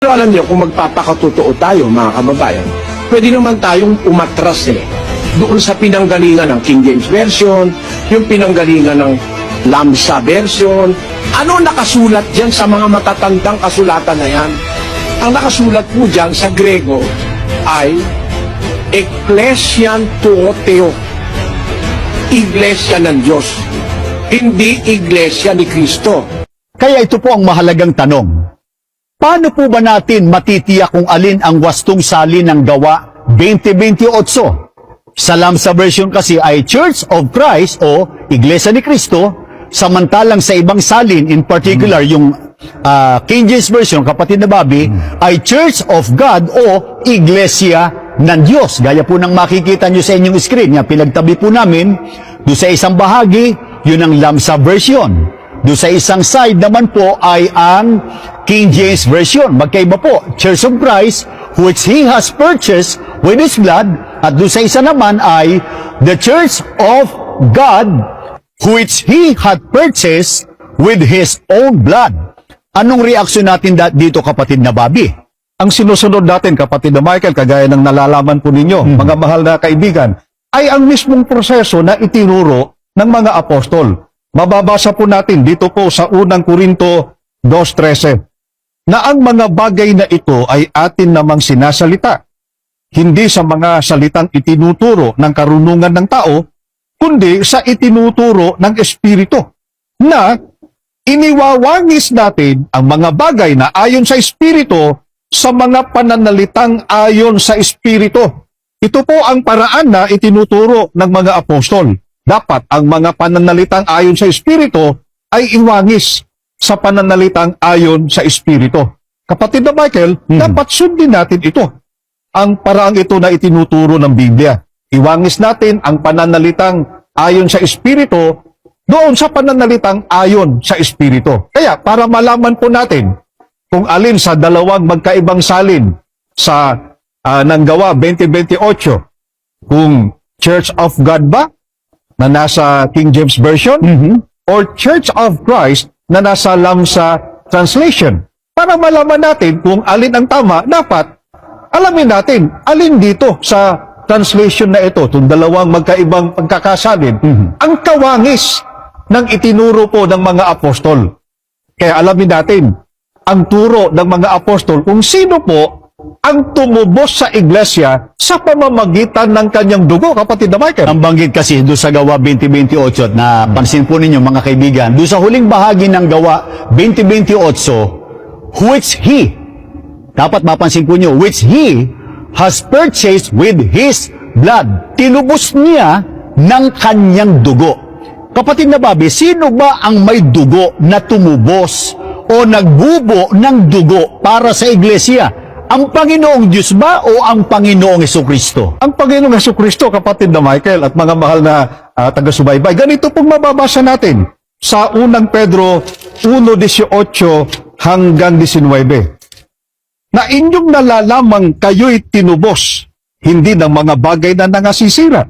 Pero alam niyo, kung magpapakatotoo tayo, mga kababayan, pwede naman tayong umatras doon sa pinanggalingan ng King James Version, yung pinanggalingan ng Lamsa Version. Ano nakasulat dyan sa mga matatandang kasulatan na yan? Ang nakasulat po dyan sa Grego ay Ecclesian Tuoteo. Iglesia ng Diyos, hindi Iglesia ni Kristo. Kaya ito po ang mahalagang tanong. Paano po ba natin matitiyak kung alin ang wastong salin ng Gawa 20:28? Sa Lamsa version kasi ay Church of Christ o Iglesia ni Kristo, samantalang sa ibang salin, in particular yung King James version, kapatid na Bobby, ay Church of God o Iglesia ng Diyos. Gaya po ng makikita nyo sa inyong screen, yung pinagtabi po namin, doon sa isang bahagi, yun ang Lamsa version. Doon sa isang side naman po ay ang King James version. Magkaiba po, Church of Christ, which He has purchased with His blood, at doon sa isa naman ay the Church of God, which He had purchased with His own blood. Anong reaksyon natin dito, kapatid na Bobby? Ang sinusunod natin, kapatid na Michael, kagaya ng nalalaman po ninyo, mga mahal na kaibigan, ay ang mismong proseso na itinuro ng mga apostol. Mababasa po natin dito po sa unang Korinto 2:13 na ang mga bagay na ito ay atin namang sinasalita, hindi sa mga salitang itinuturo ng karunungan ng tao, kundi sa itinuturo ng Espiritu, na iniwawangis natin ang mga bagay na ayon sa Espiritu sa mga pananalitang ayon sa Espiritu. Ito po ang paraan na itinuturo ng mga apostol. Dapat ang mga pananalitang ayon sa Espiritu ay iwangis sa pananalitang ayon sa Espiritu. Kapatid na Michael, dapat sundin natin ito. Ang paraang ito na itinuturo ng Biblia. Iwangis natin ang pananalitang ayon sa Espiritu doon sa pananalitang ayon sa Espiritu. Kaya para malaman po natin kung alin sa dalawang magkaibang salin sa ng Gawa 20:28, kung Church of God ba na nasa King James Version or Church of Christ na nasa Lamsa Translation. Para malaman natin kung alin ang tama, dapat alamin natin alin dito sa translation na ito, itong dalawang magkaibang pagkakasalin, ang kawangis ng itinuro po ng mga apostol. Kaya alamin natin ang turo ng mga apostol kung sino po ang tumubos sa iglesia sa pamamagitan ng kanyang dugo, kapatid na Michael. Ang banggit kasi doon sa Gawa 20:28, na pansin po ninyo mga kaibigan, doon sa huling bahagi ng Gawa 20:28, which He, dapat mapansin po nyo, which He has purchased with His blood. Tinubos niya ng kanyang dugo. Kapatid na Bobby, sino ba ang may dugo na tumubos o nagbubo ng dugo para sa iglesia? Ang Panginoong Diyos ba o ang Panginoong Hesukristo? Ang Panginoong Hesukristo, kapatid na Michael at mga mahal na taga-subaybay, ganito pong mababasa natin sa unang Pedro 1:18 hanggang 19. Na inyong nalalamang kayo'y tinubos, hindi ng mga bagay na nangasisira,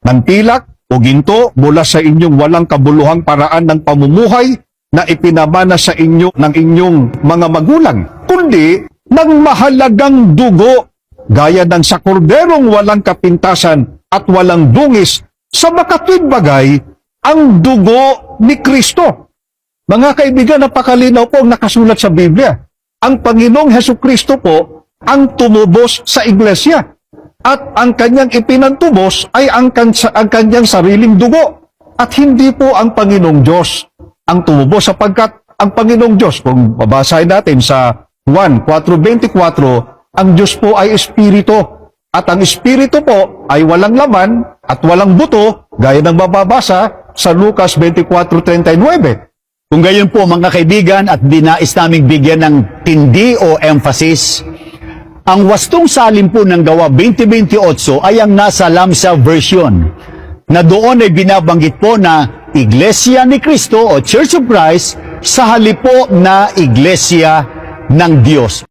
ng pilak o ginto mula sa inyong walang kabuluhang paraan ng pamumuhay na ipinamana sa inyo ng inyong mga magulang, kundi ng mahalagang dugo, gaya ng sa korderong walang kapintasan at walang dungis, sa makatwid bagay, ang dugo ni Kristo. Mga kaibigan, napakalinaw po ang nakasulat sa Biblia. Ang Panginoong Hesukristo po ang tumubos sa iglesia. At ang kanyang ipinantubos ay ang kanyang sariling dugo. At hindi po ang Panginoong Diyos ang tumubos, sapagkat ang Panginoong Diyos, kung babasahin natin sa Juan 4:24, ang Diyos po ay Espiritu. At ang Espiritu po ay walang laman at walang buto, gaya ng mababasa sa Lucas 24:39. Kung gayon po mga kaibigan, at dinais naming bigyan ng tindi o emphasis, ang wastong salin po ng Gawa 20:28 ay ang nasa Lamsa version, na doon ay binabanggit po na Iglesia ni Kristo o Church of Christ sa halip po na Iglesia ng Diyos.